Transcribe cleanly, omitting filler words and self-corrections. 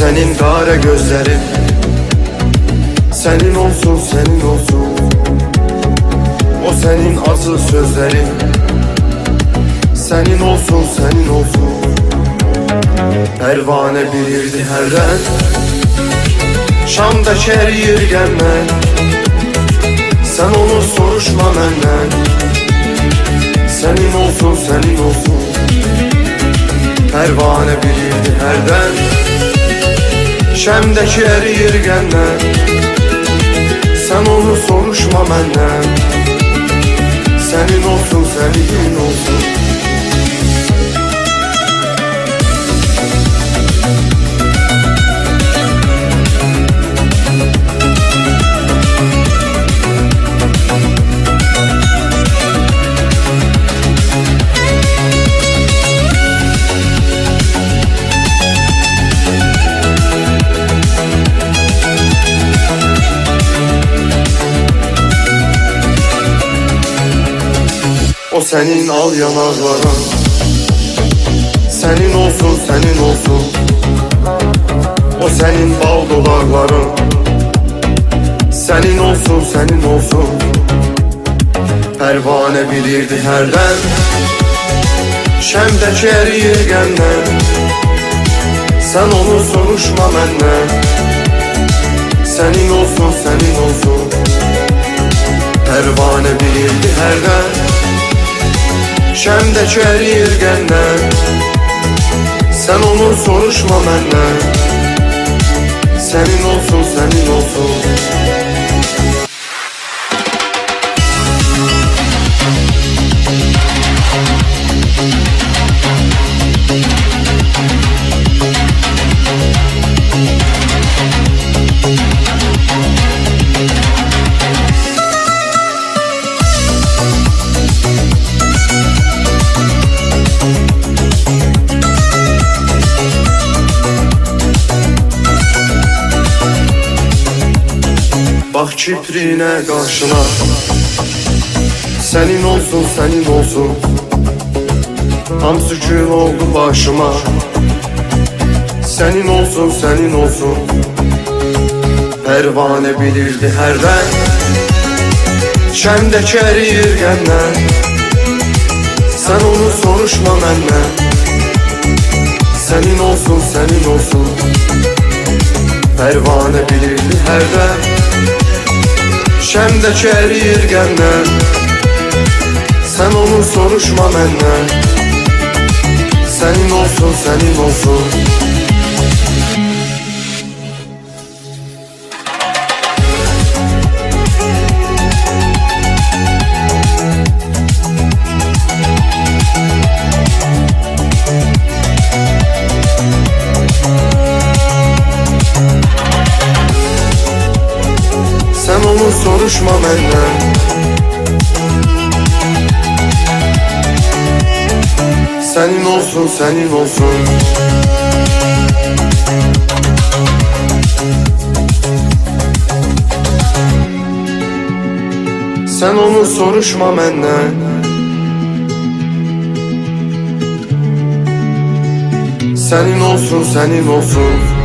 senin kara gözlerin, senin olsun, senin olsun. O senin asıl sözlerin, senin olsun, senin olsun. Pervane bilirdi herden, Şam'da şerir gelmen. Sen onu soruşma benden, senin olsun, senin olsun. Pervane bilirdi herden, Şam'daki eriyirgenler. Sen onu soruşma benden, senin olsun, senin olsun. O senin al yanakların, senin olsun, senin olsun. O senin bal dudakların, senin olsun, senin olsun. Pervane bilirdi herden, Şem'deki eriyirgenler. Sen onu soruşma benden, senin olsun, senin olsun. Pervane bilirdi herden, Şem'deki eriyirgenler. Sen onu soruşma benden, senin olsun, senin olsun. Bak kiprine karşına, senin olsun, senin olsun. Hamsı kül oldu başıma, senin olsun, senin olsun. Pervane bilirdi herden, Şem'deki eriyirgenler. Sen onu soruşma benden, senin olsun, senin olsun. Pervane bilirdi herden, Şem'deki eriyirgenler. Sen onu soruşma benden, senin olsun, senin olsun. Sen onu soruşma benden, senin olsun, senin olsun. Sen onu soruşma benden, senin olsun, senin olsun.